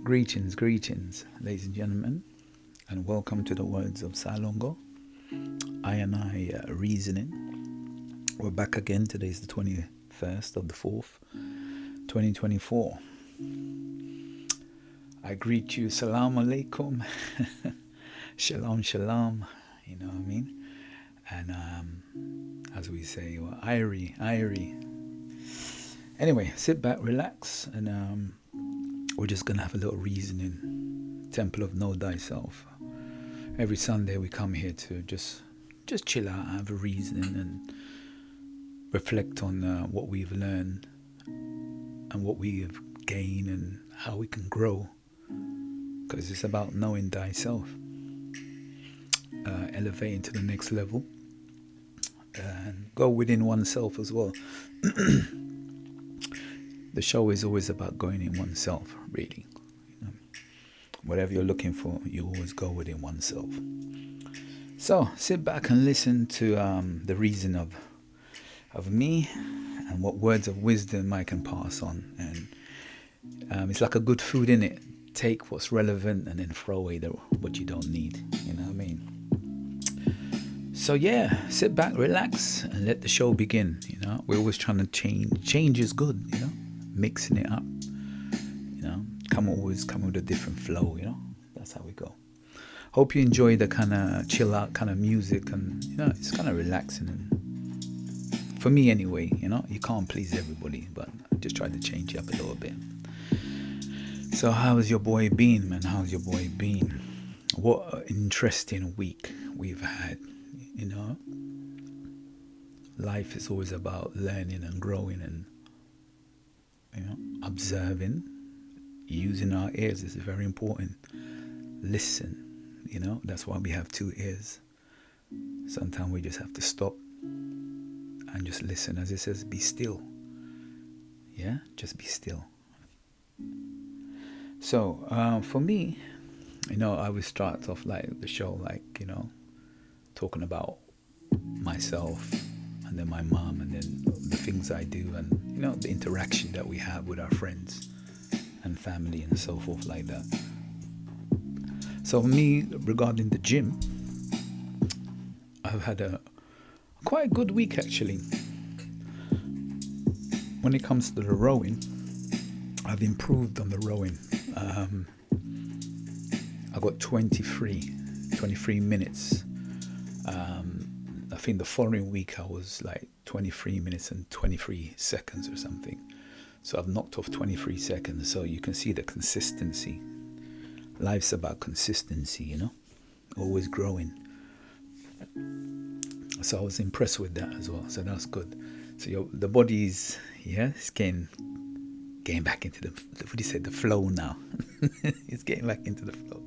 Greetings, ladies and gentlemen, and welcome to the words of Salongo. I and I reasoning. We're back again. Today's the 21st of the 4th, 2024. I greet you, salam alaikum, shalom, you know what I mean? And as we say, well, Irie. Anyway, sit back, relax, and we're just gonna have a little reasoning. Temple of Know Thyself. Every Sunday we come here to just chill out, have a reasoning, and reflect on what we've learned and what we have gained and how we can grow. Because it's about knowing thyself, elevating to the next level, and go within oneself as well. The show is always about going in oneself, really. Whatever you're looking for, you always go within oneself. So sit back and listen to the reason of me and what words of wisdom I can pass on. And it's like a good food, in it. Take what's relevant and then throw away what you don't need. You know what I mean? So yeah, sit back, relax, and let the show begin. You know, we're always trying to change. Change is good. You know, mixing it up. You know, always come with a different flow. You know, that's how we go. Hope you enjoy the kind of chill out kind of music, and you know, it's kind of relaxing. And for me anyway, you know, you can't please everybody, but I just try to change it up a little bit. So how's your boy been, man? How's your boy been? What an interesting week we've had, you know? Life is always about learning and growing and, you know, observing. Using our ears is very important. Listen, you know? That's why we have two ears. Sometimes we just have to stop and just listen. As it says, be still. Yeah? Just be still. So for me, you know, I would start off like the show, like, you know, talking about myself and then my mom and then the things I do and, you know, the interaction that we have with our friends and family and so forth like that. So for me, regarding the gym, I've had a quite good week actually. When it comes to the rowing, I've improved on the rowing. I got 23 minutes. I think the following week I was like 23 minutes and 23 seconds or something. So I've knocked off 23 seconds. So you can see the consistency. Life's about consistency, you know, always growing. So I was impressed with that as well. So that's good. So the body's, it's getting back into the flow now. It's getting back into the flow.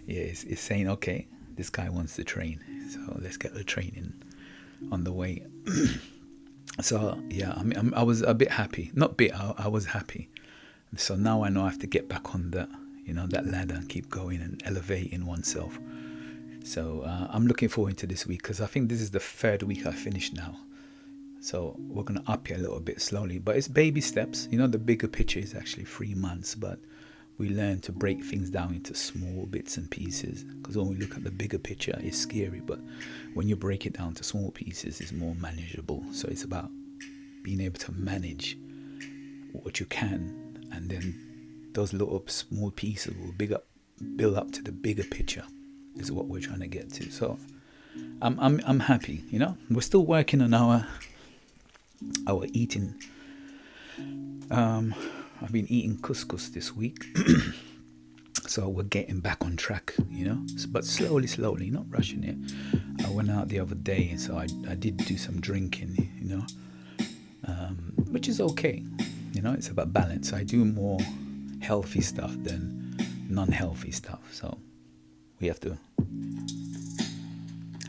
Yeah, it's saying, okay, this guy wants to train, so let's get the training on the way. So yeah, I was a bit happy. Not bit, I was happy. So now I know I have to get back on that ladder and keep going and elevating oneself. So I'm looking forward to this week because I think this is the third week I finished now. So we're going to up it a little bit slowly, but it's baby steps. You know, the bigger picture is actually 3 months, but we learn to break things down into small bits and pieces, because when we look at the bigger picture, it's scary, but when you break it down to small pieces, it's more manageable. So it's about being able to manage what you can, and then those little small pieces will build up to the bigger picture is what we're trying to get to. So I'm happy, you know. We're still working on our eating. I've been eating couscous this week. So we're getting back on track, you know, but slowly, not rushing it. I went out the other day, so I did do some drinking, you know, which is okay. You know, it's about balance. I do more healthy stuff than non-healthy stuff. So we have to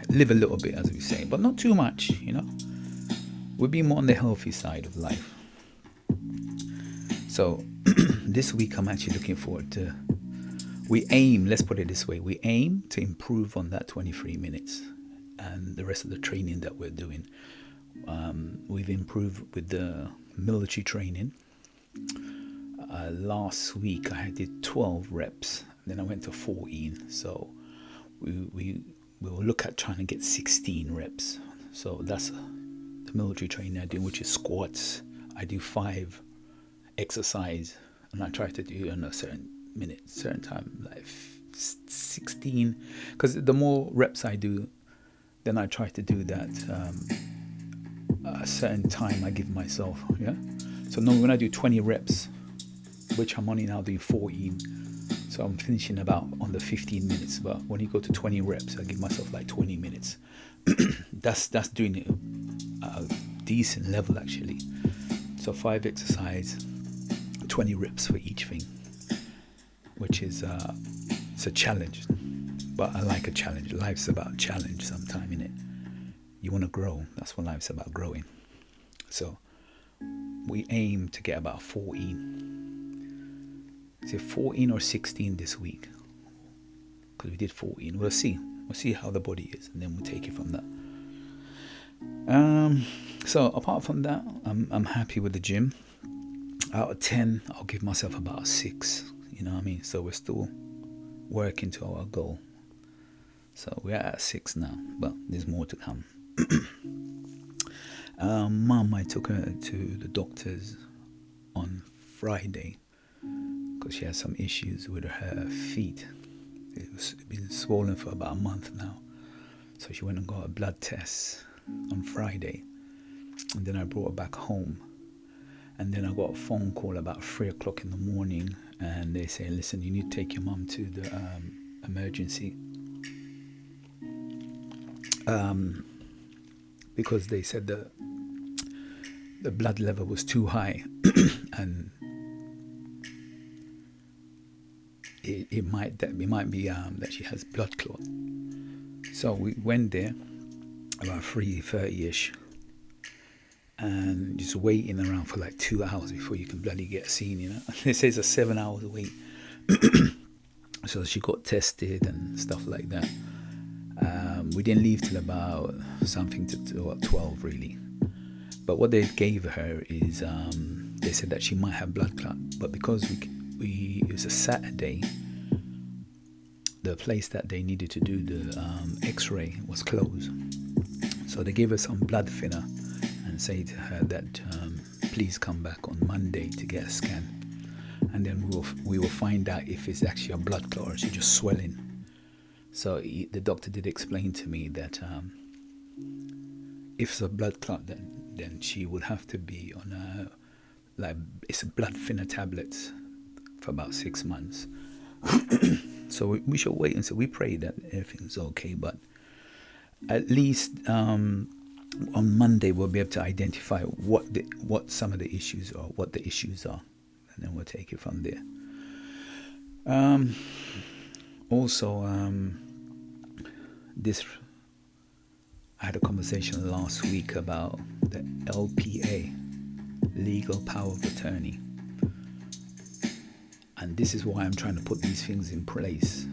live a little bit, as we say, but not too much, you know. We'll be more on the healthy side of life. So this week I'm actually looking forward to, let's put it this way, we aim to improve on that 23 minutes and the rest of the training that we're doing. We've improved with the military training. last week I did 12 reps, then I went to 14. So we will look at trying to get 16 reps. So that's the military training I do, which is squats. I do 5 exercise, and I try to do in a certain minute, certain time, like 16. Because the more reps I do, then I try to do that a certain time I give myself. Yeah. So no, when I do 20 reps, which I'm only now doing 14, so I'm finishing about on the 15 minutes. But when you go to 20 reps, I give myself like 20 minutes. that's doing it at a decent level actually. So 5 exercise, 20 reps for each thing, which is it's a challenge. But I like a challenge. Life's about challenge sometime, innit? You want to grow. That's what life's about, growing. So we aim to get about 14. Is it 14 or 16 this week? Because we did 14. We'll see. We'll see how the body is, and then we'll take it from that. So apart from that, I'm happy with the gym. Out of 10, I'll give myself about a 6. You know what I mean? So we're still working to our goal. So we're at 6 now, but there's more to come. Mum, I took her to the doctors on Friday because she has some issues with her feet. It's been swollen for about a month now. So she went and got a blood test on Friday. And then I brought her back home. And then I got a phone call about 3 o'clock in the morning. And they say, listen, you need to take your mum to the emergency. Because they said the blood level was too high. And it might be that she has blood clot. So we went there about 3:30ish, and just waiting around for like 2 hours before you can bloody get seen. You know, they say it's a 7 hours wait. So she got tested and stuff like that. We didn't leave till about something to 12 really. But what they gave her is they said that she might have blood clot, but because it was a Saturday, the place that they needed to do the x-ray was closed. So they gave her some blood thinner and say to her that please come back on Monday to get a scan, and then we will find out if it's actually a blood clot or it's just swelling. So the doctor did explain to me that if it's a blood clot, then she would have to be on it's a blood thinner tablets for about 6 months. So we should wait and see. We pray that everything's okay, but at least on Monday we'll be able to identify what some of the issues are, what the issues are, and then we'll take it from there. Also, I had a conversation last week about the LPA, legal power of attorney. And this is why I'm trying to put these things in place.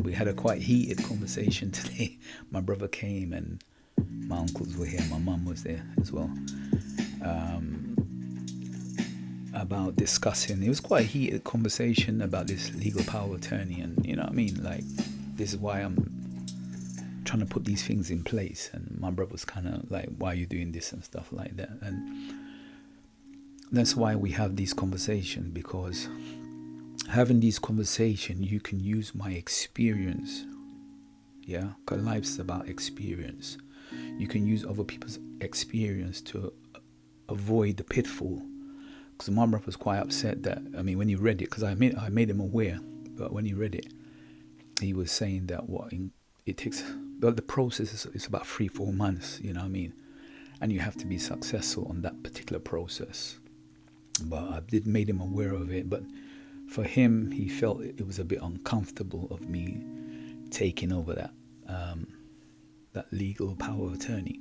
We had a quite heated conversation today. My brother came and my uncles were here. My mum was there as well. About discussing. It was quite a heated conversation about this legal power of attorney. And you know what I mean? Like, this is why I'm trying to put these things in place. And my brother was kind of like, why are you doing this and stuff like that? And that's why we have these conversations, because having these conversations, you can use my experience. Yeah, because life's about experience. You can use other people's experience to avoid the pitfall. Because my brother was quite upset that, when he read it, because I made him aware, but when he read it, he was saying that it takes, well, the process is about 3-4 months, you know what I mean? And you have to be successful on that particular process. But I did made him aware of it. But for him, he felt it was a bit uncomfortable of me taking over that legal power of attorney.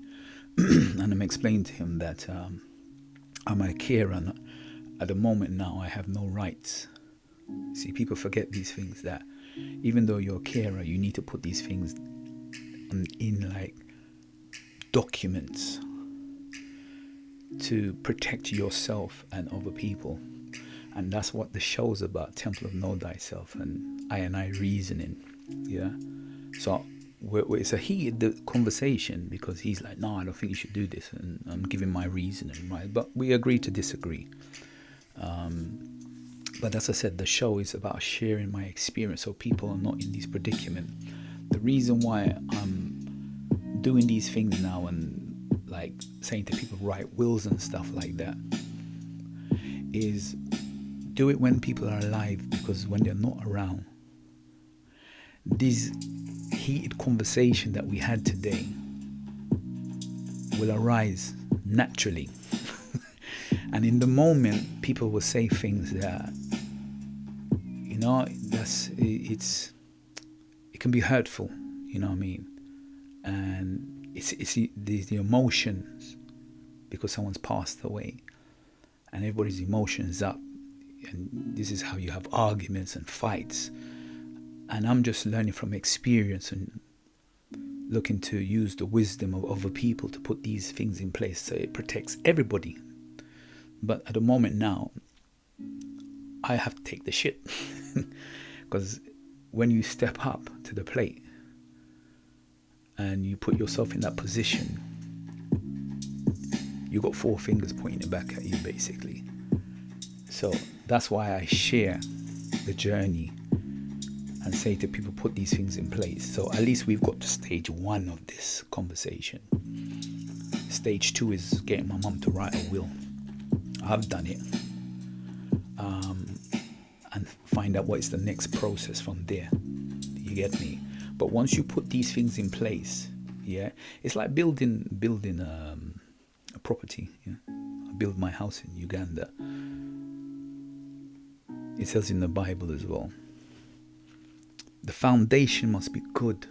And I'm explaining to him that I'm a carer, and at the moment now I have no rights. See, people forget these things, that even though you're a carer, you need to put these things in like documents to protect yourself and other people. And that's what the show's about, Temple of Know Thyself and I reasoning. Yeah. So it's a heated conversation because he's like, no, I don't think you should do this. And I'm giving my reasoning, right? But we agree to disagree. But as I said, the show is about sharing my experience so people are not in this predicament. The reason why I'm doing these things now and like saying to people write wills and stuff like that is do it when people are alive, because when they're not around, this heated conversation that we had today will arise naturally. And in the moment, people will say things that, you know, it can be hurtful, you know what I mean? And it's the emotions, because someone's passed away and everybody's emotions up, and this is how you have arguments and fights. And I'm just learning from experience and looking to use the wisdom of other people to put these things in place so it protects everybody. But at the moment now, I have to take the shit. Because when you step up to the plate and you put yourself in that position, you got four fingers pointing back at you, basically. So that's why I share the journey and say to people, put these things in place. So at least we've got to stage 1 of this conversation. Stage 2 is getting my mum to write a will. I've done it. And find out what is the next process from there. You get me? But once you put these things in place, yeah, it's like building a property. Yeah? I built my house in Uganda. It says in the Bible as well, the foundation must be good.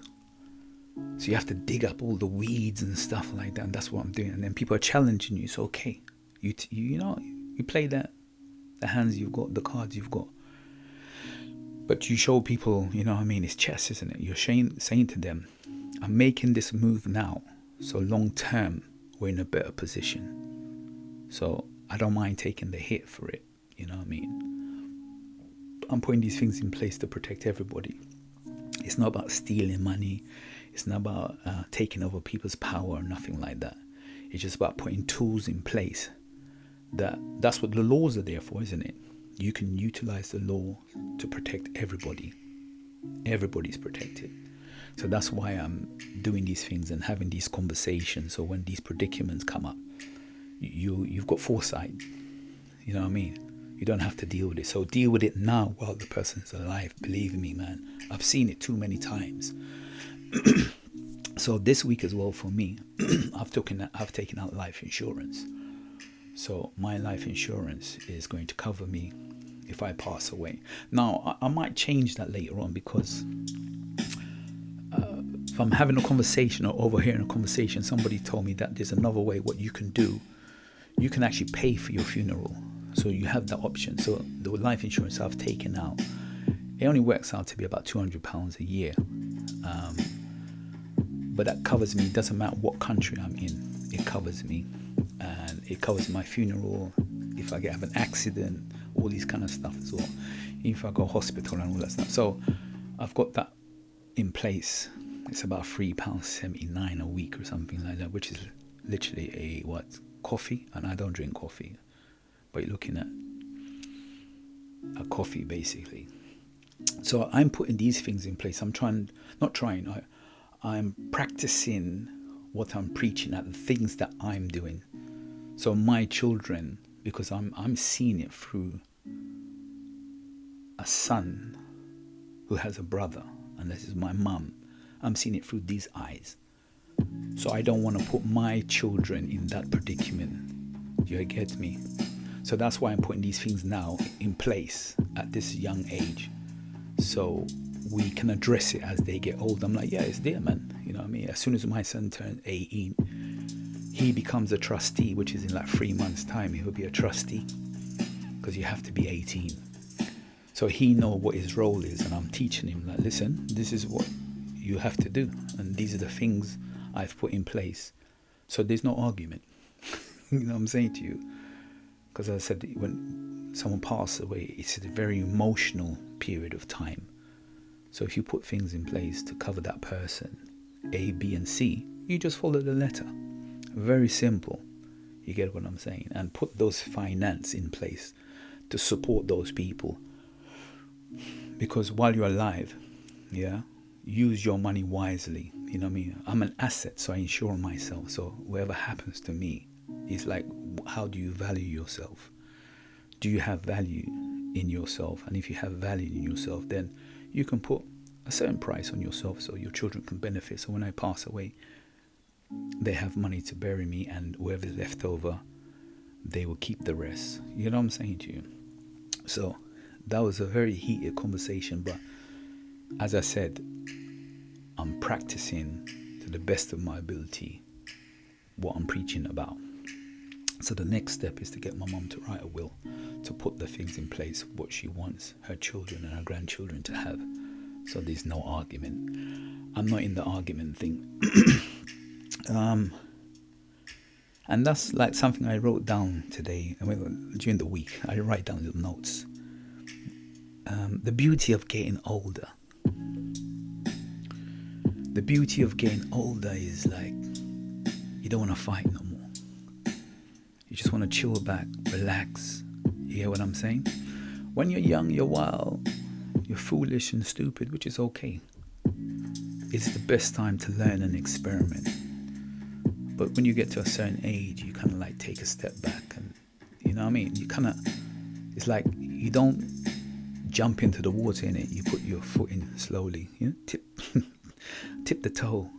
So you have to dig up all the weeds and stuff like that, and that's what I'm doing. And then people are challenging you. So okay, you know, you play the hands you've got, the cards you've got. But you show people, you know what I mean, it's chess, isn't it? You're saying to them, I'm making this move now, so long term we're in a better position. So I don't mind taking the hit for it, you know what I mean? I'm putting these things in place to protect everybody. It's not about stealing money. It's not about taking over people's power or nothing like that. It's just about putting tools in place. That's what the laws are there for, isn't it? You can utilize the law to protect everybody. Everybody's protected. So that's why I'm doing these things and having these conversations. So when these predicaments come up, you've got foresight. You know what I mean? You don't have to deal with it. So deal with it now while the person's alive. Believe me, man. I've seen it too many times. So this week as well for me, I've taken out life insurance. So my life insurance is going to cover me if I pass away. Now, I might change that later on, because if I'm having a conversation or overhearing a conversation, somebody told me that there's another way what you can do. You can actually pay for your funeral. So you have that option. So the life insurance I've taken out, it only works out to be about £200 a year. But that covers me. It doesn't matter what country I'm in. It covers me. And it covers my funeral, if I have an accident, all these kind of stuff as well, if I go hospital and all that stuff. So I've got that in place. It's about £3.79 a week or something like that, which is literally coffee, and I don't drink coffee, but you're looking at a coffee basically. So I'm putting these things in place. I'm practicing what I'm preaching at, the things that I'm doing. So my children, because I'm seeing it through a son who has a brother, and this is my mum. I'm seeing it through these eyes. So I don't want to put my children in that predicament. Do you get me? So that's why I'm putting these things now in place at this young age, so we can address it as they get old. I'm like, yeah, it's there, man. You know what I mean? As soon as my son turns 18, he becomes a trustee, which is in like 3 months' time. He will be a trustee, because you have to be 18. So he knows what his role is, and I'm teaching him, like, listen, this is what you have to do, and these are the things I've put in place. So there's no argument. You know what I'm saying to you? Because as I said, when someone passes away, it's a very emotional period of time. So if you put things in place to cover that person, A, B, and C, you just follow the letter. Very simple. You get what I'm saying? And put those finance in place to support those people. Because while you're alive, yeah, use your money wisely. You know what I mean? I'm an asset, so I insure myself. So whatever happens to me, it's like, how do you value yourself? Do you have value in yourself? And if you have value in yourself, then you can put a certain price on yourself so your children can benefit. So when I pass away, they have money to bury me, and whoever's left over, they will keep the rest. You know what I'm saying to you? So that was a very heated conversation, but as I said, I'm practicing to the best of my ability what I'm preaching about. So the next step is to get my mum to write a will, to put the things in place, what she wants her children and her grandchildren to have. So there's no argument. I'm not in the argument thing. And that's like something I wrote down today. During the week, I write down little notes. The beauty of getting older. The beauty of getting older is like, you don't want to fight no more. You just want to chill back, relax. You hear what I'm saying? When you're young, you're wild, you're foolish and stupid, which is okay. It's the best time to learn and experiment. But when you get to a certain age, you kind of like take a step back, and you know what I mean? You kind of, it's like you don't jump into the water in it. You put your foot in slowly. You know, tip the toe.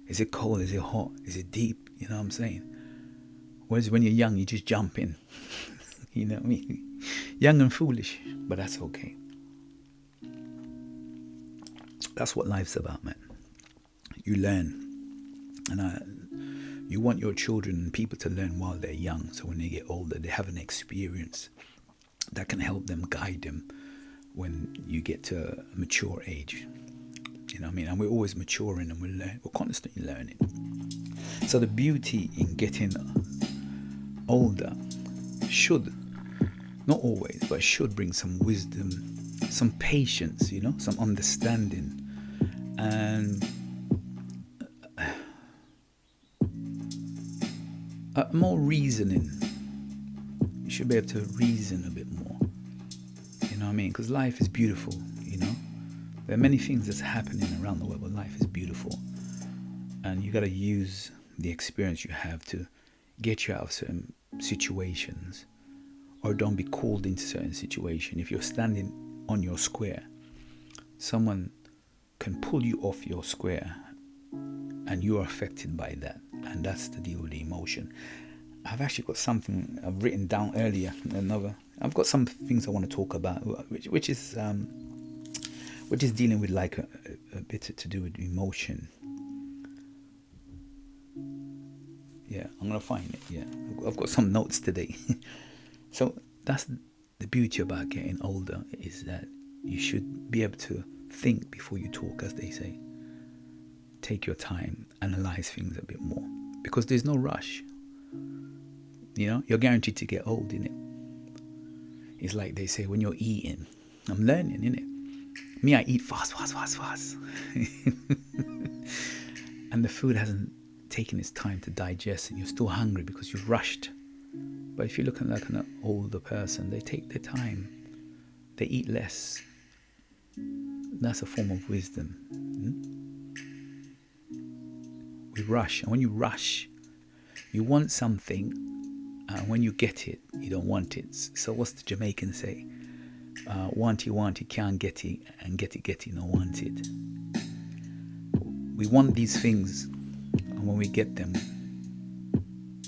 Is it cold? Is it hot? Is it deep? You know what I'm saying? Whereas when you're young, you just jump in. You know what I mean? Young and foolish, but that's okay. That's what life's about, man. You learn. And you want your children and people to learn while they're young. So when they get older, they have an experience that can help them, guide them when you get to a mature age. You know what I mean? And we're always maturing, and we're constantly learning. So the beauty in getting older should, not always, but should bring some wisdom, some patience, you know, some understanding, and more reasoning. You should be able to reason a bit more. You know what I mean? Because life is beautiful, you know. There are many things that's happening around the world, but life is beautiful. And you got to use the experience you have to get you out of certain situations, or don't be called into certain situation. If you're standing on your square, someone can pull you off your square, and you're affected by that. And that's the deal with the emotion. I've actually got something I've written down earlier. I've got some things I want to talk about, which is dealing with like a bit to do with emotion. Yeah, I'm gonna find it. Yeah, I've got some notes today. So that's the beauty about getting older, is that you should be able to think before you talk, as they say. Take your time, analyze things a bit more, because there's no rush. You know, you're guaranteed to get old, innit? It's like they say, when you're eating, I'm learning, innit? Me, I eat fast. And the food hasn't taken its time to digest, and you're still hungry because you've rushed. But if you're looking like an older person, they take their time. They eat less. That's a form of wisdom. We rush, and when you rush, you want something, and when you get it, you don't want it. So what's the Jamaican say? Want it, can't get it, and get it, no want it. We want these things, and when we get them,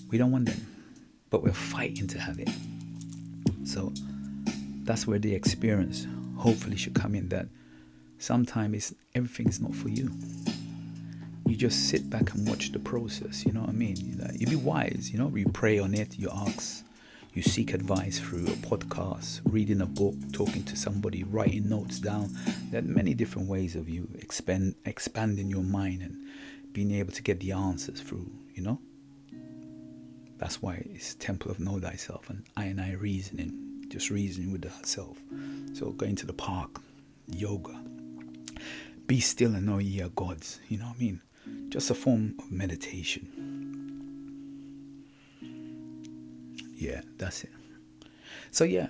we don't want them, but we're fighting to have it. So that's where the experience hopefully should come in, that sometimes everything is not for you. You just sit back and watch the process, you know what I mean? You be wise, you know, you pray on it, you ask, you seek advice through a podcast, reading a book, talking to somebody, writing notes down. There are many different ways of you expanding your mind and being able to get the answers through, you know? That's why it's Temple of Know Thyself, and I reasoning, just reasoning with thyself. So going to the park, yoga, be still and know ye are gods. You know what I mean? Just a form of meditation. Yeah, that's it. So yeah,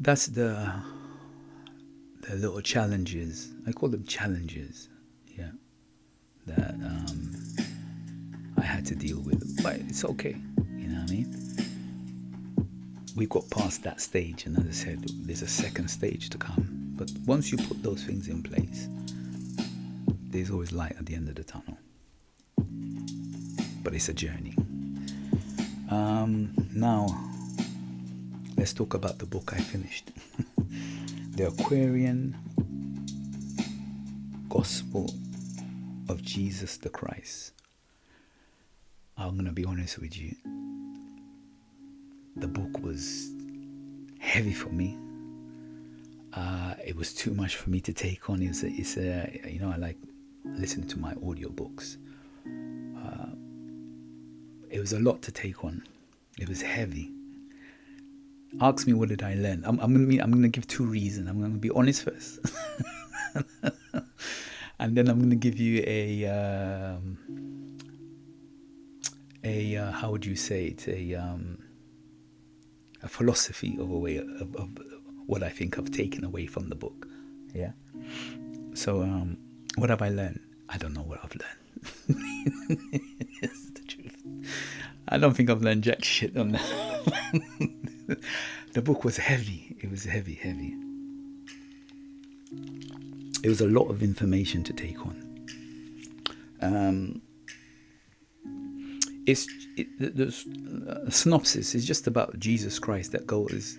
that's the little challenges. I call them challenges. Yeah, that I had to deal with, but it's okay. You know what I mean? We got past that stage, and as I said, there's a second stage to come. But once you put those things in place, there's always light at the end of the tunnel. But it's a journey. Now, let's talk about the book I finished. The Aquarian Gospel of Jesus the Christ. I'm going to be honest with you. The book was heavy for me. It was too much for me to take on. It's a I like listening to my audiobooks. It was a lot to take on. It was heavy. Ask me, what did I learn? I'm gonna give two reasons. I'm gonna be honest first, and then I'm gonna give you a how would you say it, a philosophy of a way of what I think I've taken away from the book. Yeah. So what have I learned? I don't know what I've learned. It's the truth. I don't think I've learned jack shit on that. The book was heavy. It was heavy. It was a lot of information to take on. The synopsis is just about Jesus Christ that goes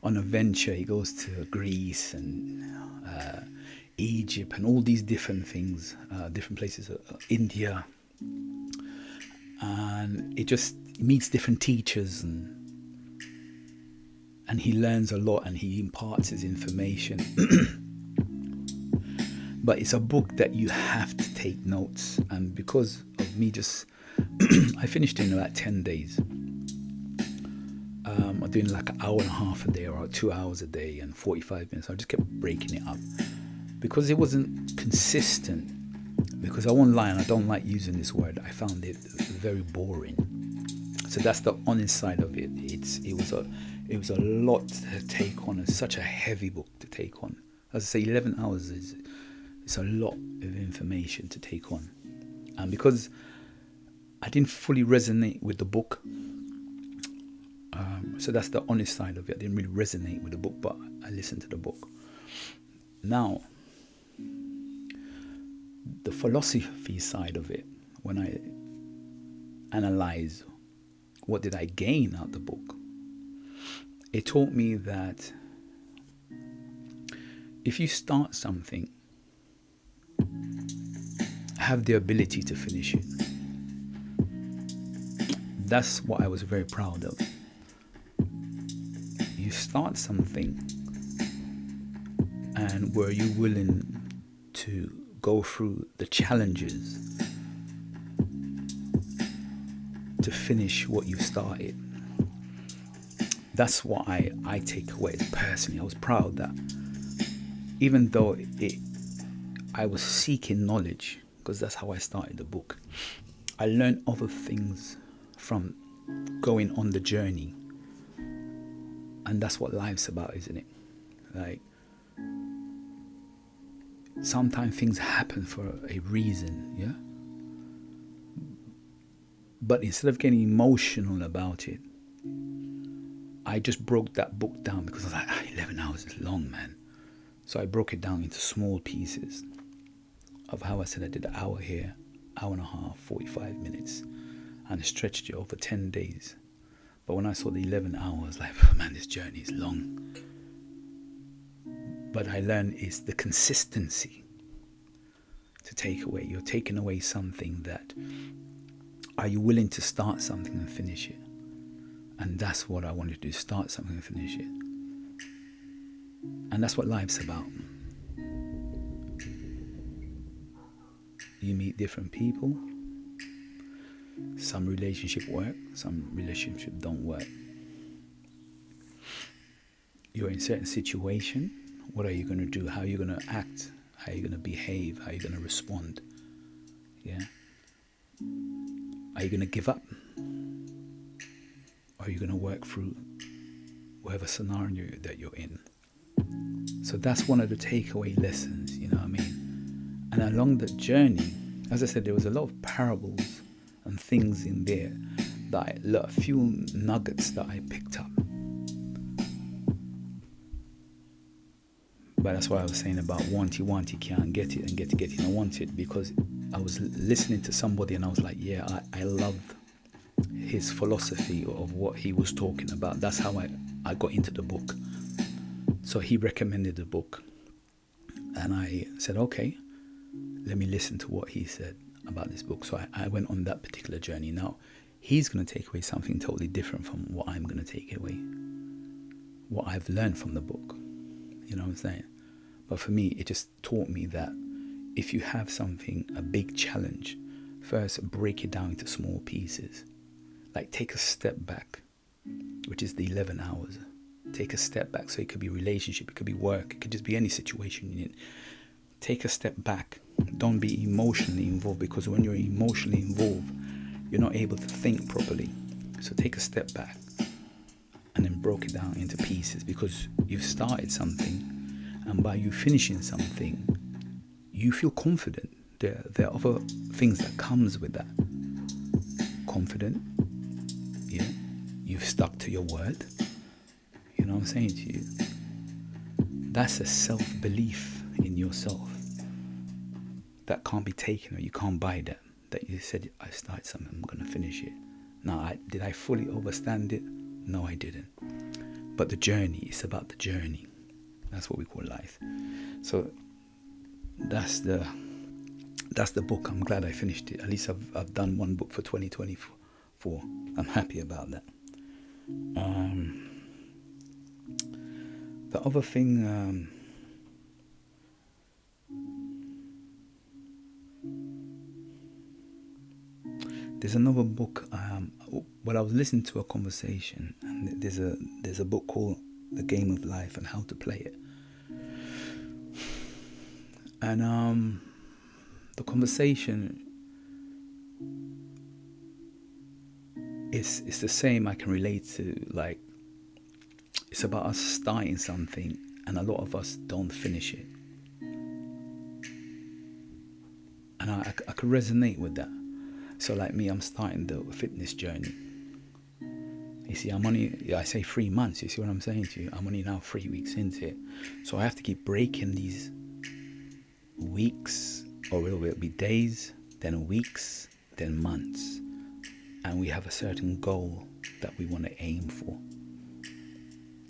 on a venture. He goes to Greece and Egypt and all these different things, different places, India, and it just meets different teachers, and he learns a lot, and he imparts his information. But it's a book that you have to take notes, and because of me I finished in about 10 days. I'm doing like an hour and a half a day, or 2 hours a day, and 45 minutes. I just kept breaking it up because it wasn't consistent. Because I won't lie, and I don't like using this word, I found it very boring. So that's the honest side of it. It was a lot to take on. It's such a heavy book to take on. As I say, 11 hours it's a lot of information to take on. And because I didn't fully resonate with the book, so that's the honest side of it. I didn't really resonate with the book, but I listened to the book. Now, the philosophy side of it, when I analyze what did I gain out of the book, it taught me that if you start something, have the ability to finish it. That's what I was very proud of. You start something, and were you willing to go through the challenges to finish what you started? That's what I take away personally. I was proud that even though I was seeking knowledge, because that's how I started the book, I learned other things from going on the journey. And that's what life's about, isn't it? Like, sometimes things happen for a reason, yeah? But instead of getting emotional about it, I just broke that book down, because I was like, 11 hours is long, man. So I broke it down into small pieces of how I said I did an hour here, hour and a half, 45 minutes, and I stretched it over 10 days. But when I saw the 11 hours, like, oh, man, this journey is long. But I learned is the consistency to take away. You're taking away something that, are you willing to start something and finish it? And that's what I wanted to do, start something and finish it. And that's what life's about. You meet different people, Some relationship work, some relationship don't work. You're in a certain situation. What are you going to do? How are you going to act? How are you going to behave? How are you going to respond? Yeah. Are you going to give up? Or are you going to work through whatever scenario that you're in? So that's one of the takeaway lessons, you know what I mean? And along the journey, as I said, there was a lot of parables and things in there that a few nuggets that I picked up. But that's why I was saying about want you can't get it, and get it I want it, because I was listening to somebody and I was like, yeah, I love his philosophy of what he was talking about. That's how I got into the book. So he recommended the book and I said, okay, let me listen to what he said about this book. So I went on that particular journey. Now he's going to take away something totally different from what I'm going to take away, what I've learned from the book. You know what I'm saying? But for me, it just taught me that if you have something, a big challenge, first break it down into small pieces. Like take a step back, which is the 11 hours. Take a step back. So it could be relationship, it could be work, it could just be any situation you're in. Take a step back. Don't be emotionally involved, because when you're emotionally involved, you're not able to think properly. So take a step back and then broke it down into pieces, because you've started something, and by you finishing something, you feel confident. There are other things that comes with that. Confident, yeah. You've stuck to your word. You know what I'm saying to you? That's a self-belief in yourself that can't be taken, or you can't buy that. That you said, I started something, I'm going to finish it. Now, did I fully understand it? No, I didn't. But the journey, it's about the journey. That's what we call life. So that's the book. I'm glad I finished it. At least I've done one book for 2024. I'm happy about that. The other thing, there's another book. Well, I was listening to a conversation, and there's a book called The Game of Life and How to Play It. And the conversation is the same. I can relate to, like, it's about us starting something and a lot of us don't finish it. And I could resonate with that. So like me, I'm starting the fitness journey. You see, I say 3 months, you see what I'm saying to you? I'm only now 3 weeks into it. So I have to keep breaking these weeks, or it will be days, then weeks, then months. And we have a certain goal that we want to aim for.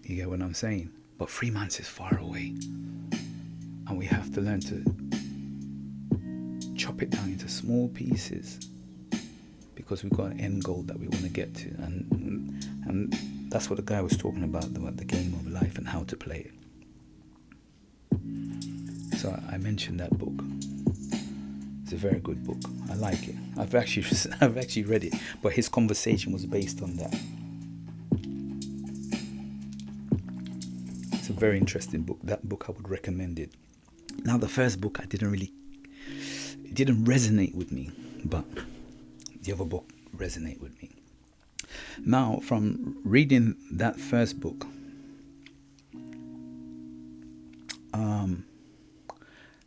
You get what I'm saying? But 3 months is far away. And we have to learn to chop it down into small pieces, because we've got an end goal that we want to get to. And that's what the guy was talking about the game of life and how to play it. So I mentioned that book. It's a very good book. I like it. I've actually read it, but his conversation was based on that. It's a very interesting book. That book, I would recommend it. Now, the first book, it didn't resonate with me, but the other book resonated with me. Now, from reading that first book,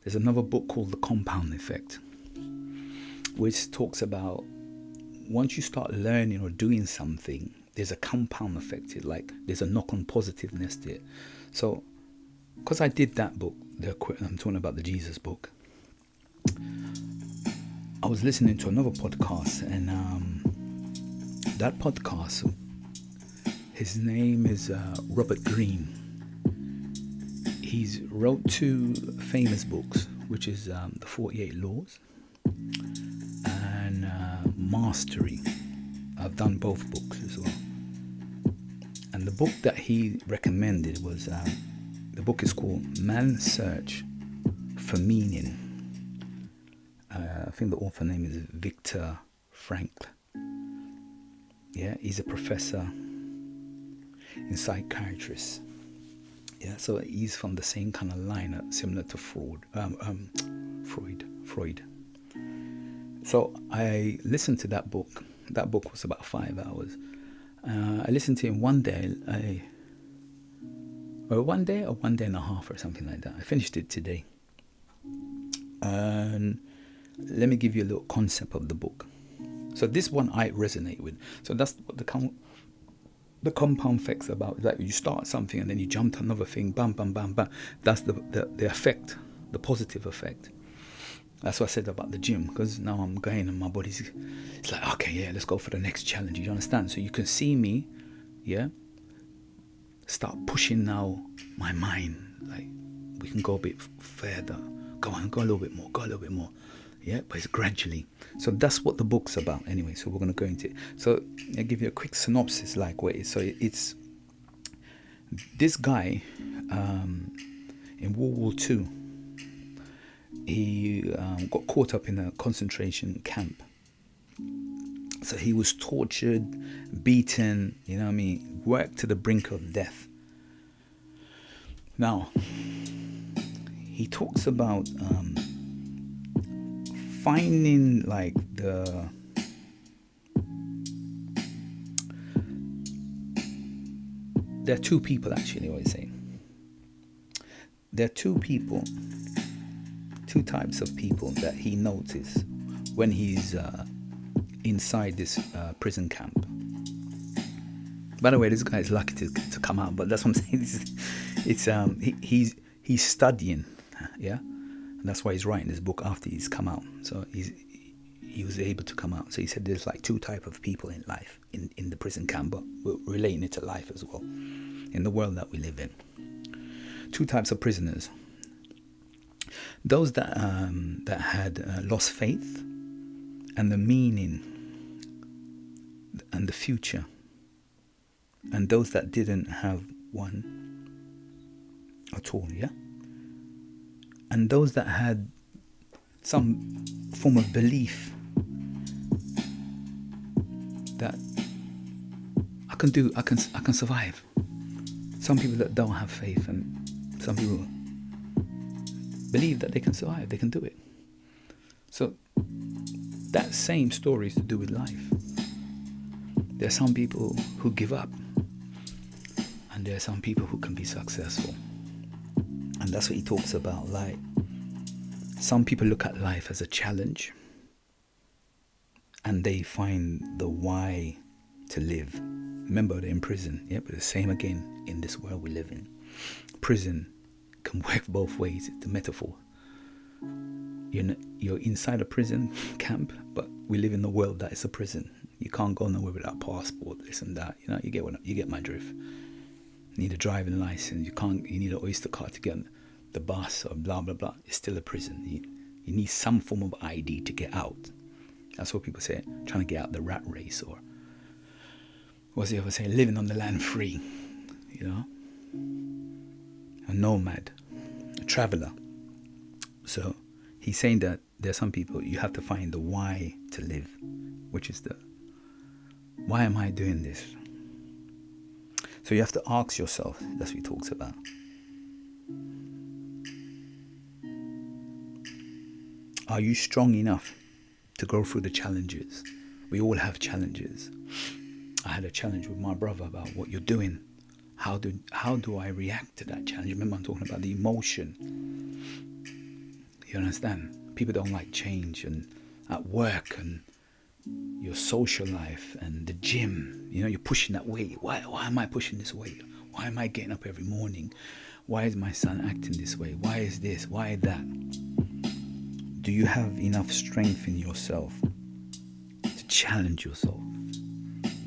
there's another book called The Compound Effect, which talks about once you start learning or doing something, there's a compound effect. Like there's a knock-on positiveness to it. So, because I did that book, I'm talking about the Jesus book, I was listening to another podcast, and that podcast, his name is Robert Greene. He's wrote 2 famous books, which is The 48 Laws and Mastery. I've done both books as well. And the book that he recommended was, the book is called Man's Search for Meaning. I think the author name is Viktor Frankl. Yeah, he's a professor in psychiatrist. Yeah, so he's from the same kind of line, similar to Freud. So I listened to that book. That book was about 5 hours. I listened to it in one day. One day or 1 day and a half or something like that. I finished it today. And let me give you a little concept of the book. So this one I resonate with. So that's what the compound effect's about. Like you start something and then you jump to another thing, bam, bam, bam, bam. That's the effect, the positive effect. That's what I said about the gym, because now I'm going and my body's, it's like, okay, yeah, let's go for the next challenge. You understand? So you can see me, yeah, start pushing now my mind. Like we can go a bit further. Go on, go a little bit more, go a little bit more. Yeah, but it's gradually. So that's what the book's about anyway. So we're going to go into it. So I'll give you a quick synopsis, like what it is. So it's this guy in World War II. He got caught up in a concentration camp. So he was tortured, beaten, you know what I mean, worked to the brink of death. Now, he talks about finding like there are two people actually, what he's saying. There are two types of people that he noticed when he's inside this prison camp. By the way, this guy is lucky to come out, but that's what I'm saying. He's studying, yeah, and that's why he's writing this book after he's come out. So he was able to come out. So he said there's like two type of people in life in the prison camp, but we're relating it to life as well in the world that we live in. Two types of prisoners. Those that had lost faith and the meaning and the future, and those that didn't have one at all, yeah? And those that had some form of belief that I can survive. Some people that don't have faith, and some people believe that they can survive, they can do it. So that same story is to do with life. There are some people who give up, and there are some people who can be successful. And that's what he talks about. Like, some people look at life as a challenge, and they find the why to live. Remember, they're in prison. Yeah, but the same again in this world we live in. Prison can work both ways. It's the metaphor. You're inside a prison camp, but we live in a world that is a prison. You can't go nowhere without passport, this and that. You know, you get my drift. You need a driving license. You need an Oyster card to get on the bus or blah blah blah. It's still a prison. You need some form of ID to get out. That's what people say, trying to get out the rat race, or what's the other saying? Living on the land free. You know, a nomad, a traveler. So he's saying that there are some people you have to find the why to live, which is the why am I doing this? So you have to ask yourself. That's what he talks about. Are you strong enough to go through the challenges? We all have challenges. I had a challenge with my brother about what you're doing. How do I react to that challenge? Remember, I'm talking about the emotion. You understand? People don't like change, and at work and your social life and the gym, you know, you're pushing that weight. Why am I pushing this weight? Why am I getting up every morning? Why is my son acting this way? Why is this? Why that? Do you have enough strength in yourself to challenge yourself?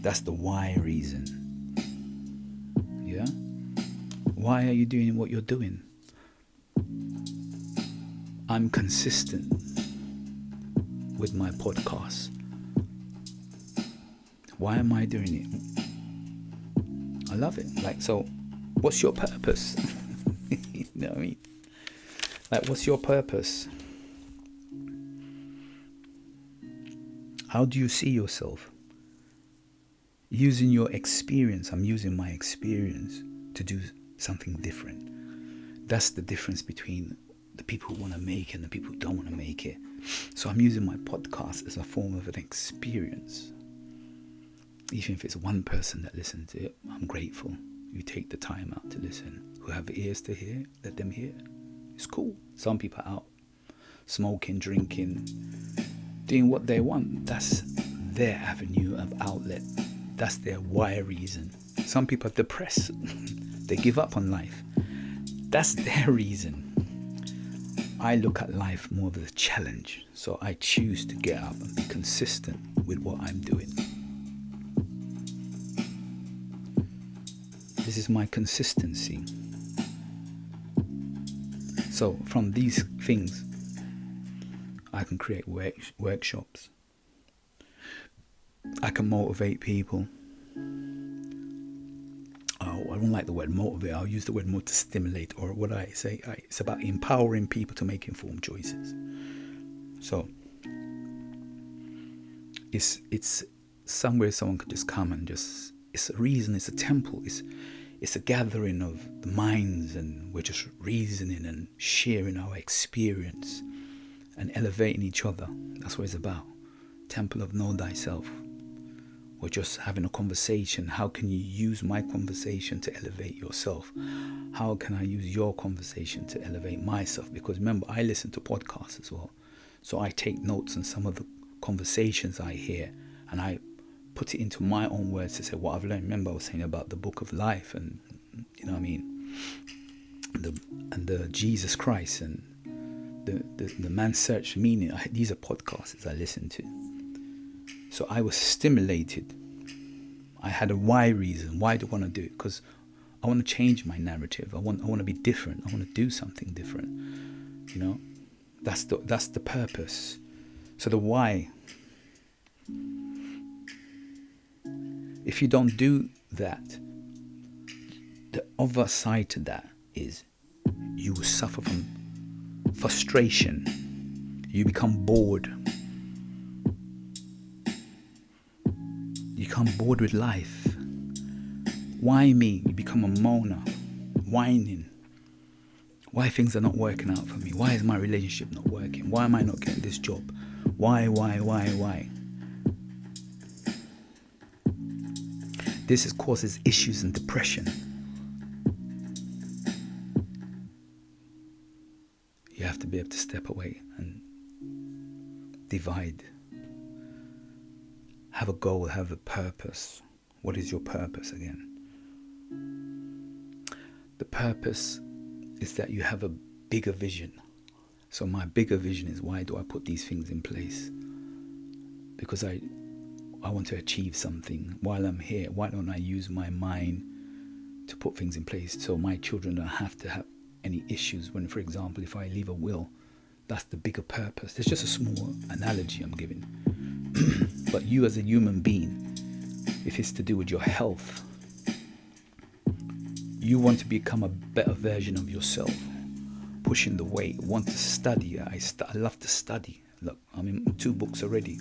That's the why reason. Yeah? Why are you doing what you're doing? I'm consistent with my podcast. Why am I doing it? I love it. Like, so what's your purpose? You know what I mean? Like, what's your purpose? How do you see yourself? using your experience. I'm using my experience to do something different. That's the difference between the people who want to make it and the people who don't want to make it. So I'm using my podcast as a form of an experience. Even if it's one person that listens to it, I'm grateful. You take the time out to listen. Who have ears to hear, let them hear. It's cool. Some people are out smoking, drinking, doing what they want. That's their avenue of outlet. That's their why reason. Some people are depressed. They give up on life. That's their reason. I look at life more of a challenge. So I choose to get up and be consistent with what I'm doing. This is my consistency. So from these things, I can create workshops. I can motivate people. Oh, I don't like the word motivate. I'll use the word more to stimulate, or what I say, it's about empowering people to make informed choices. So it's somewhere someone could just come and just, it's a reason, it's a temple, it's a gathering of the minds, and we're just reasoning and sharing our experience and elevating each other. That's what it's about. Temple of Know Thyself. We're just having a conversation. How can you use my conversation to elevate yourself? How can I use your conversation to elevate myself? Because remember, I listen to podcasts as well. So I take notes on some of the conversations I hear, and I put it into my own words to say what I've learned. Remember, I was saying about the book of life, and you know what I mean, the Jesus Christ, and the man's search for meaning. These are podcasts I listen to. So I was stimulated. I had a why reason. Why do I want to do it? Because I want to change my narrative. I want to be different. I want to do something different. You know, that's the purpose. So the why. If you don't do that, the other side to that is you will suffer from frustration. You become bored. You become bored with life. Why me? You become a moaner, whining. Why things are not working out for me? Why is my relationship not working? Why am I not getting this job? Why? This causes issues and depression. You have to be able to step away and divide. Have a goal, have a purpose. What is your purpose again? The purpose is that you have a bigger vision. So my bigger vision is, why do I put these things in place? Because I want to achieve something while I'm here. Why don't I use my mind to put things in place so my children don't have to have any issues when, for example, if I leave a will? That's the bigger purpose. It's just a small analogy I'm giving. But you as a human being, if it's to do with your health, you want to become a better version of yourself, pushing the weight, want to study. I love to study. Look, I'm in 2 books already,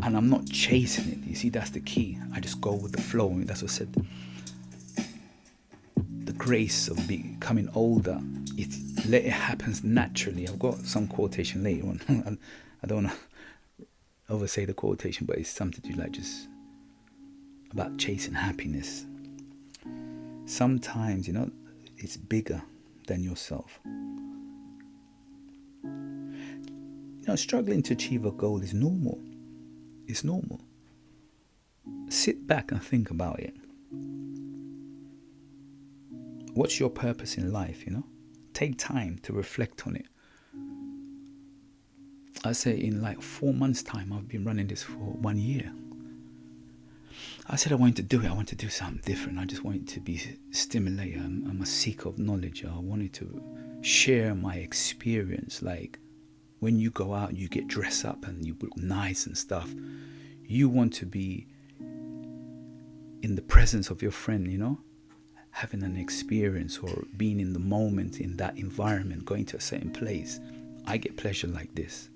and I'm not chasing it. You see, that's the key. I just go with the flow. And that's what I said. The grace of becoming older, let it happen naturally. I've got some quotation later on. I don't want to oversay the quotation, but it's something to do like just about chasing happiness. Sometimes, you know, it's bigger than yourself. You know, struggling to achieve a goal is normal. It's normal. Sit back and think about it. What's your purpose in life, you know? Take time to reflect on it. I say in like 4 months' time, I've been running this for 1 year. I said I wanted to do it. I wanted to do something different. I just wanted to be stimulated. I'm a seeker of knowledge. I wanted to share my experience. Like when you go out, you get dressed up and you look nice and stuff. You want to be in the presence of your friend, you know, having an experience or being in the moment, in that environment, going to a certain place. I get pleasure like this.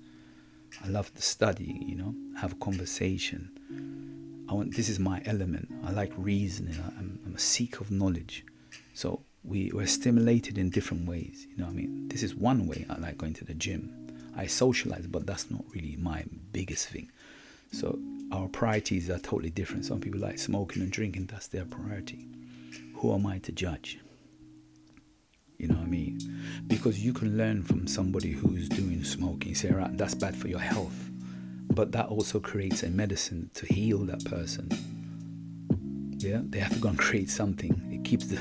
I love to study, you know, have a conversation. This is my element. I like reasoning. I'm a seeker of knowledge. So we're stimulated in different ways. You know what I mean? This is one way. I like going to the gym. I socialize, but that's not really my biggest thing. So our priorities are totally different. Some people like smoking and drinking. That's their priority. Who am I to judge? You know what I mean? Because you can learn from somebody who's doing smoking. Say, right, that's bad for your health. But that also creates a medicine to heal that person. Yeah, they have to go and create something. It keeps the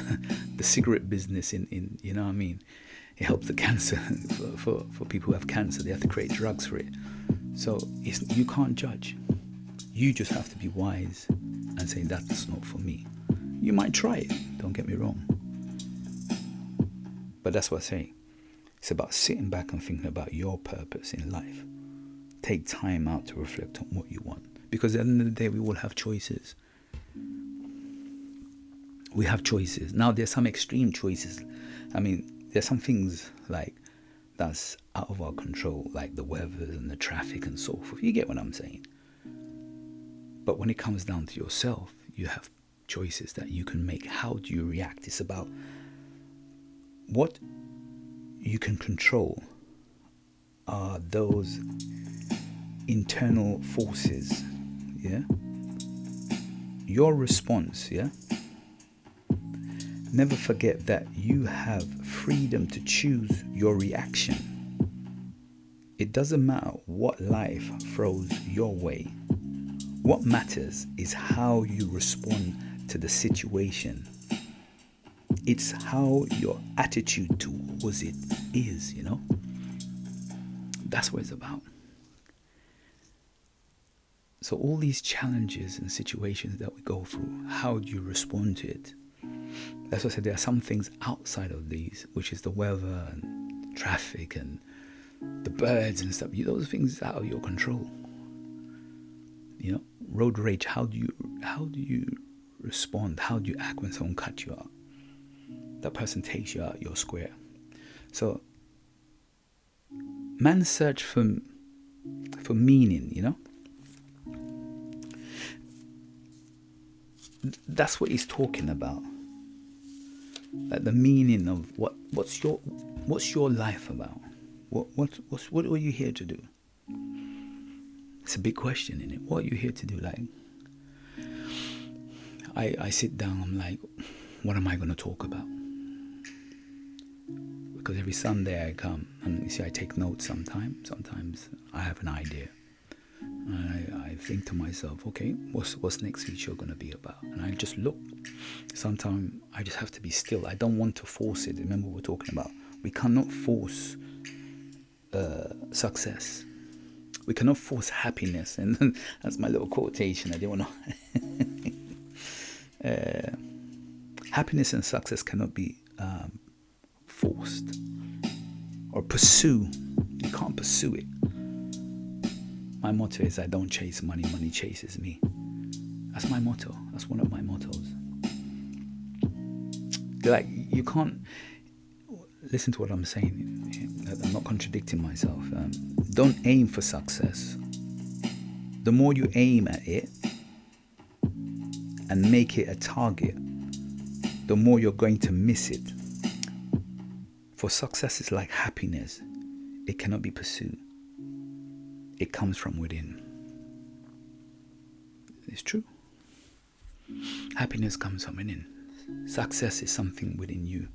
cigarette business in, you know what I mean? It helps the cancer. for people who have cancer, they have to create drugs for it. So you can't judge. You just have to be wise and say, that's not for me. You might try it, don't get me wrong. But that's what I say. It's about sitting back and thinking about your purpose in life. Take time out to reflect on what you want. Because at the end of the day, we all have choices. We have choices. Now, there's some extreme choices. I mean, there's some things like that's out of our control, like the weather and the traffic and so forth. You get what I'm saying? But when it comes down to yourself, you have choices that you can make. How do you react? It's about what you can control are those internal forces, yeah? Your response, yeah? Never forget that you have freedom to choose your reaction. It doesn't matter what life throws your way. What matters is how you respond to the situation. It's how your attitude towards it is, you know? That's what it's about. So all these challenges and situations that we go through, how do you respond to it? That's why I said there are some things outside of these, which is the weather and traffic and the birds and stuff. Those things are out of your control. You know, road rage. How do you respond? How do you act when someone cuts you out? That person takes you out your square. So, man search for meaning. You know, that's what he's talking about. Like the meaning of what's your life about? What are you here to do? It's a big question, isn't it? What are you here to do? Like, I sit down, I'm like, what am I going to talk about? Because every Sunday I come, and you see, I take notes sometimes. Sometimes I have an idea. And I think to myself, okay, what's next week show going to be about? And I just look. Sometimes I just have to be still. I don't want to force it. Remember what we're talking about. We cannot force success. We cannot force happiness. And that's my little quotation. I didn't want to... happiness and success cannot be forced or pursue. You can't pursue it. My motto is I don't chase money, money chases me. That's my motto. That's one of my mottos. Like, you can't listen to what I'm saying. I'm not contradicting myself. Don't aim for success. The more you aim at it and make it a target, the more you're going to miss it. For success is like happiness. It cannot be pursued. It comes from within. It's true. Happiness comes from within. Success is something within you.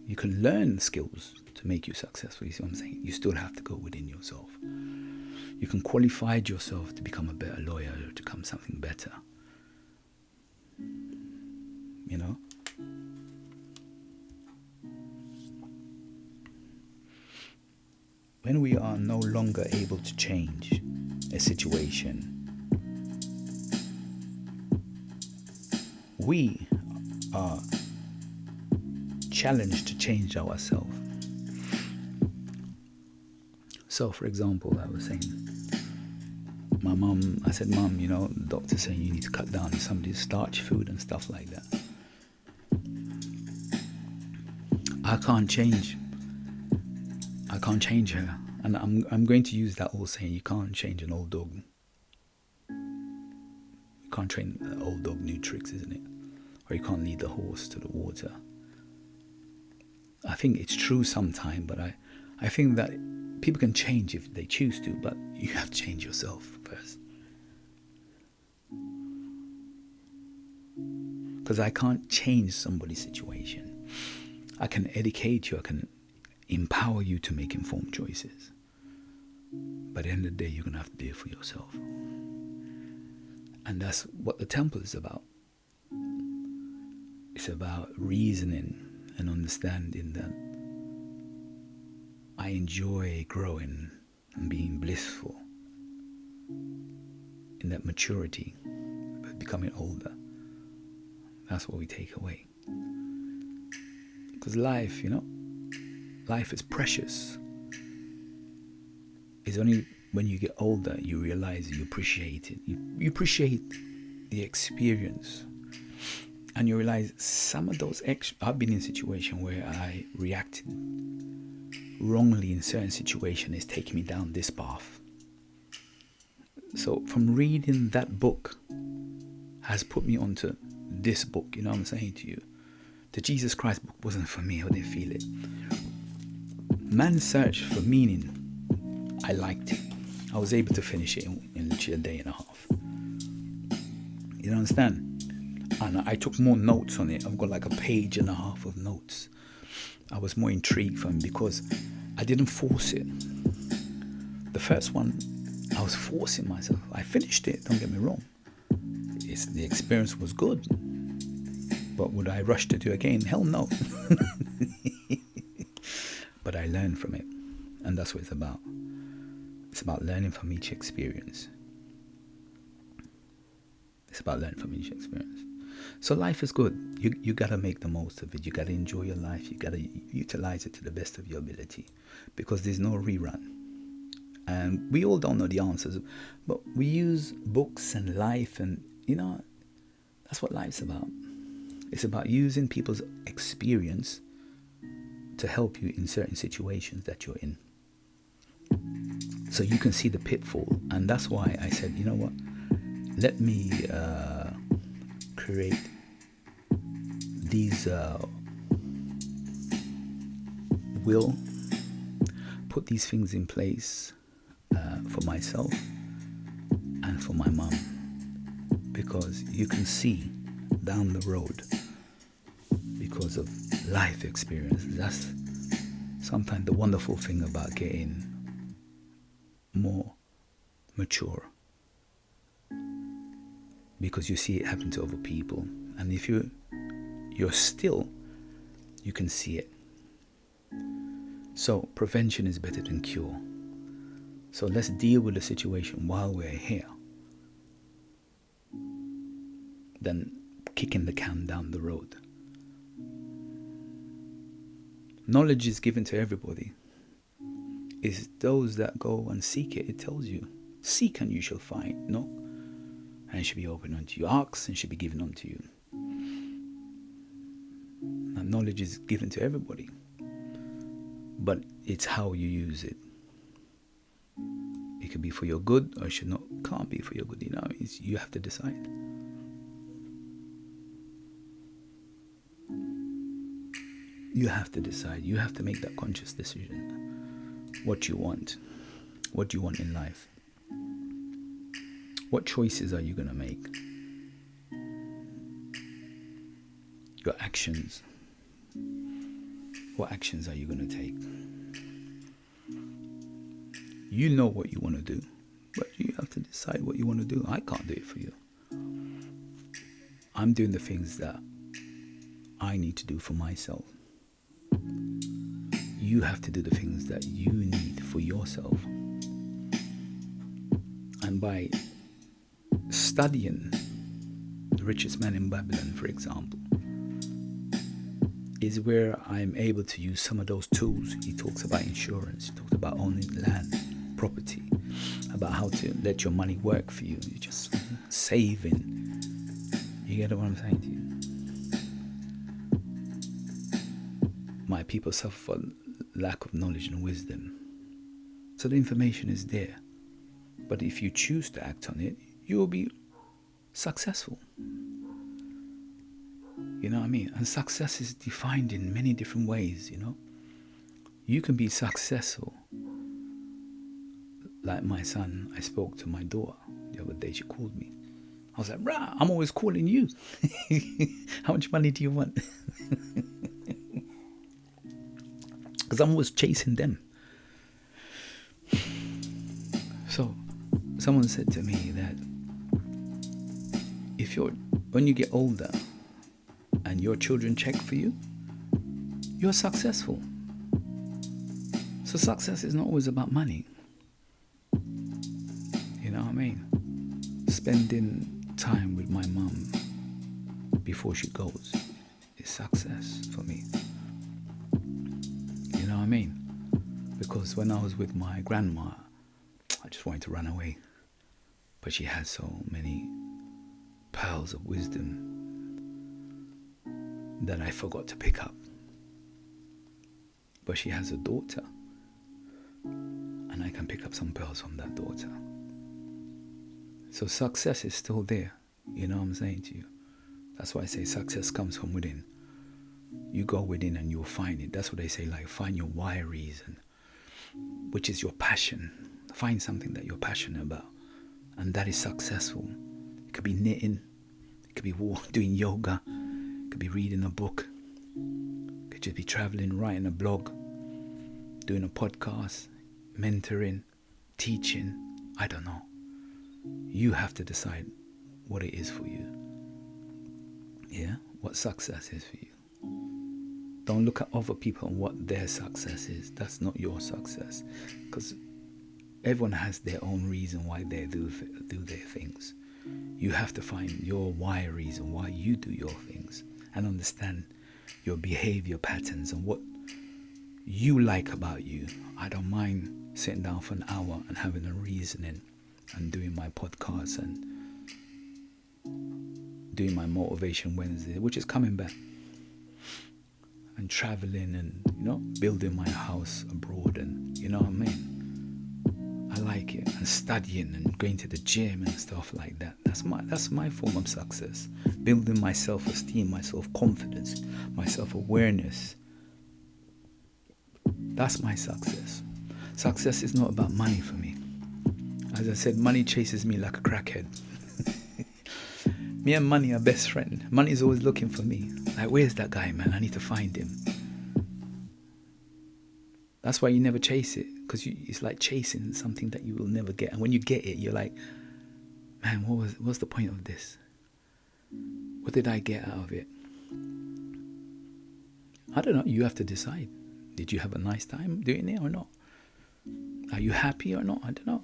You can learn skills to make you successful. You see what I'm saying? You still have to go within yourself. You can qualify yourself to become a better lawyer or to become something better. You know? When we are no longer able to change a situation, we are challenged to change ourselves. So, for example, I was saying, I said, Mum, you know, the doctor saying you need to cut down some of this starch food and stuff like that. I can't change her, and I'm going to use that old saying: you can't change an old dog. can't train an old dog new tricks, isn't it? Or you can't lead the horse to the water. I think it's true sometime, but I think that people can change if they choose to, but you have to change yourself first. Because I can't change somebody's situation. I can educate you, I can empower you to make informed choices. But at the end of the day, you're going to have to do it for yourself. And that's what the temple is about. It's about reasoning and understanding that I enjoy growing and being blissful in that maturity, but becoming older. That's what we take away. Because life, life is precious. It's only when you get older you realize you appreciate it. You appreciate the experience. And you realize some of those I've been in a situation where I reacted wrongly in certain situations. It's taking me down this path. So from reading that book has put me onto this book. You know what I'm saying to you? The Jesus Christ book wasn't for me. I didn't feel it. Man's Search for Meaning, I liked it. I was able to finish it in literally a day and a half. You understand? And I took more notes on it. I've got like a page and a half of notes. I was more intrigued from it because I didn't force it. The first one, I was forcing myself. I finished it, don't get me wrong. The experience was good. But would I rush to do it again? Hell no. But I learned from it. And that's what it's about. It's about learning from each experience. It's about learning from each experience. So life is good. You got to make the most of it. You got to enjoy your life. You got to utilize it to the best of your ability. Because there's no rerun. And we all don't know the answers. But we use books and life and, that's what life's about. It's about using people's experience to help you in certain situations that you're in. So you can see the pitfall. And that's why I said, you know what? Let me create these put these things in place for myself and for my mom, because you can see down the road, because of life experience. That's sometimes the wonderful thing about getting more mature, because you see it happen to other people, and if you're still, you can see it. So prevention is better than cure. So let's deal with the situation while we're here than kicking the can down the road. Knowledge is given to everybody. It's those that go and seek it. It tells you, seek and you shall find. Knock and it should be open unto you. Ask and it should be given unto you. And knowledge is given to everybody. But it's how you use it. It could be for your good or it can't be for your good. You have to decide. You have to decide. You have to make that conscious decision. What you want. What do you want in life? What choices are you going to make? Your actions. What actions are you going to take? You know what you want to do, but you have to decide what you want to do. I can't do it for you. I'm doing the things that I need to do for myself. You have to do the things that you need for yourself. And by studying The Richest Man in Babylon, for example, is where I'm able to use some of those tools. He talks about insurance, he talks about owning land, property, about how to let your money work for you. You're just saving. You get what I'm saying to you? My people suffer for lack of knowledge and wisdom. So the information is there. But if you choose to act on it, you will be successful. You know what I mean? And success is defined in many different ways, you know. You can be successful. Like my son, I spoke to my daughter the other day, she called me. I was like, "Bruh, I'm always calling you. How much money do you want?" Because I'm always chasing them. So, someone said to me that when you get older and your children check for you, you're successful. So success is not always about money. You know what I mean? Spending time with my mum before she goes is success for me. You know what I mean? Because when I was with my grandma, I just wanted to run away. But she had so many pearls of wisdom that I forgot to pick up. But she has a daughter, and I can pick up some pearls from that daughter. So success is still there. You know what I'm saying to you? That's why I say success comes from within. You go within and you'll find it. That's what they say, like, find your why reason, which is your passion. Find something that you're passionate about, and that is successful. It could be knitting, it could be doing yoga, it could be reading a book, it could just be traveling, writing a blog, doing a podcast, mentoring, teaching. I don't know. You have to decide what it is for you. Yeah, what success is for you. Don't look at other people and what their success is. That's not your success, because everyone has their own reason why they do their things. You have to find your why reason why you do your things, and understand your behavior patterns and what you like about you. I don't mind sitting down for an hour and having a reasoning and doing my podcast and doing my Motivation Wednesday, which is coming back, and traveling and, you know, building my house abroad, and you know what I mean. I like it, and studying and going to the gym and stuff like that. That's my form of success. Building my self-esteem, my self-confidence, my self-awareness. That's my success. Success is not about money for me. As I said, money chases me like a crackhead. Me and money are best friend. Money is always looking for me. Like, where's that guy, man? I need to find him. That's why you never chase it, because it's like chasing something that you will never get. And when you get it, you're like, man, what's the point of this? What did I get out of it? I don't know. You have to decide. Did you have a nice time doing it or not? Are you happy or not? I don't know.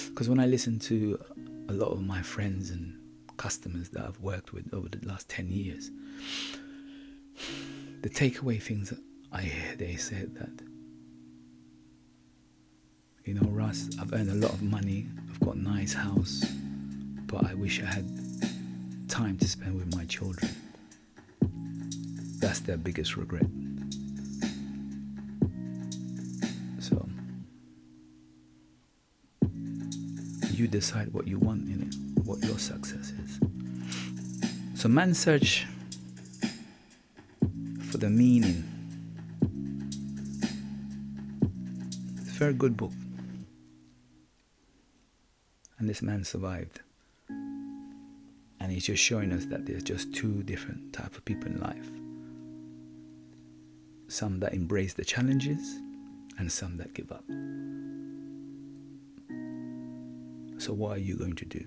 Because when I listen to a lot of my friends and customers that I've worked with over the last 10 years, the takeaway things that I hear, they said that, you know, Russ, I've earned a lot of money, I've got a nice house, but I wish I had time to spend with my children. That's their biggest regret. So you decide what you want in it, what your success is. So man search for the meaning. It's a very good book. And this man survived. And he's just showing us that there's just two different types of people in life. Some that embrace the challenges and some that give up. So what are you going to do?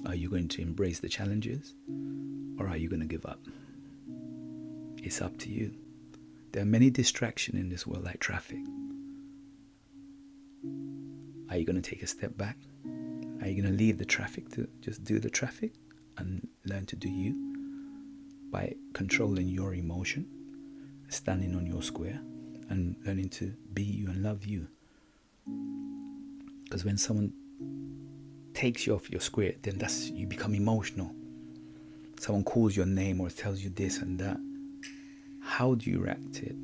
Are you going to embrace the challenges, or are you going to give up? It's up to you. There are many distractions in this world, like traffic. Are you going to take a step back? Are you going to leave the traffic to just do the traffic and learn to do you by controlling your emotion, standing on your square, and learning to be you and love you? Because when someone takes you off your square, then you become emotional. Someone calls your name or tells you this and that. How do you react to it?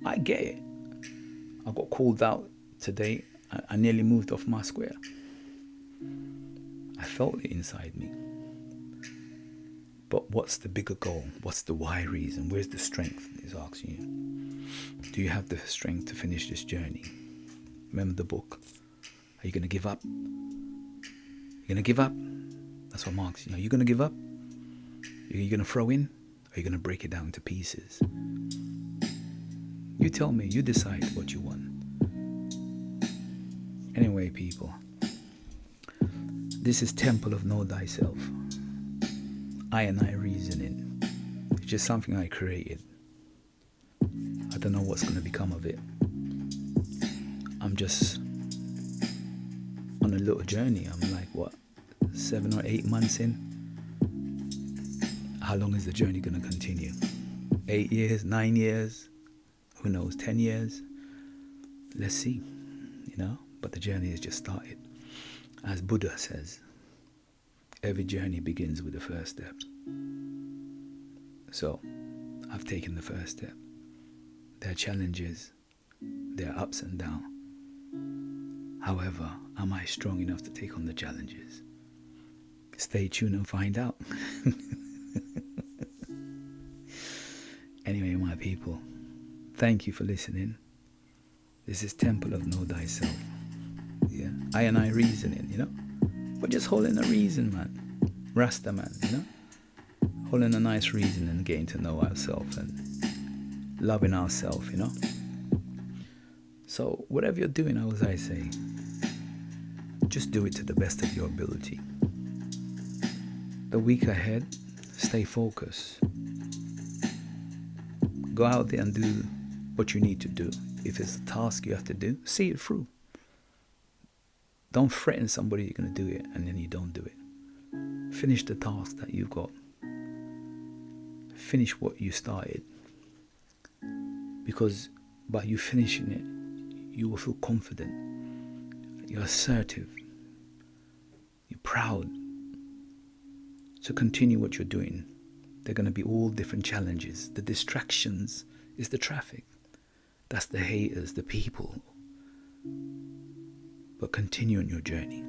I get it. I got called out today. I nearly moved off my square. felt it inside me. But what's the bigger goal? What's the why reason? Where's the strength? He's asking you. Do you have the strength to finish this journey? Remember the book. Are you going to give up? You're going to give up? That's what Mark's, Are you going to give up? Are you going to throw in? Or are you going to break it down to pieces? You tell me. You decide what you want. Anyway, people. This is Temple of Know Thyself. I and I reasoning. It's just something I created. I don't know what's going to become of it. I'm just on a little journey. I'm like, 7 or 8 months in? How long is the journey going to continue? 8 years, 9 years? Who knows, 10 years? Let's see, But the journey has just started. As Buddha says, every journey begins with the first step. So, I've taken the first step. There are challenges, there are ups and downs. However, am I strong enough to take on the challenges? Stay tuned and find out. Anyway, my people, thank you for listening. This is Temple of Know Thyself. Yeah, I and I reasoning, We're just holding a reason, man. Rasta, man, Holding a nice reason and getting to know ourselves and loving ourselves, So whatever you're doing, as I say, just do it to the best of your ability. The week ahead, stay focused. Go out there and do what you need to do. If it's a task you have to do, see it through. Don't threaten somebody you're going to do it and then you don't do it. Finish the task that you've got. Finish what you started. Because by you finishing it, you will feel confident. You're assertive. You're proud. So continue what you're doing. They're going to be all different challenges. The distractions is the traffic. That's the haters, the people. But continue on your journey.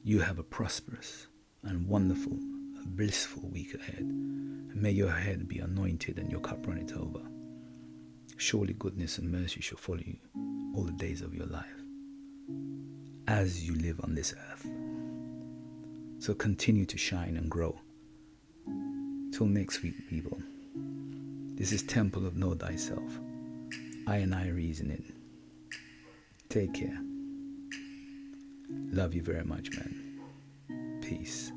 You have a prosperous and wonderful, blissful week ahead. And may your head be anointed and your cup runneth over. Surely goodness and mercy shall follow you all the days of your life as you live on this earth. So continue to shine and grow. Till next week, people. This is Temple of Know Thyself. I and I reasoning. Take care. Love you very much, man. Peace.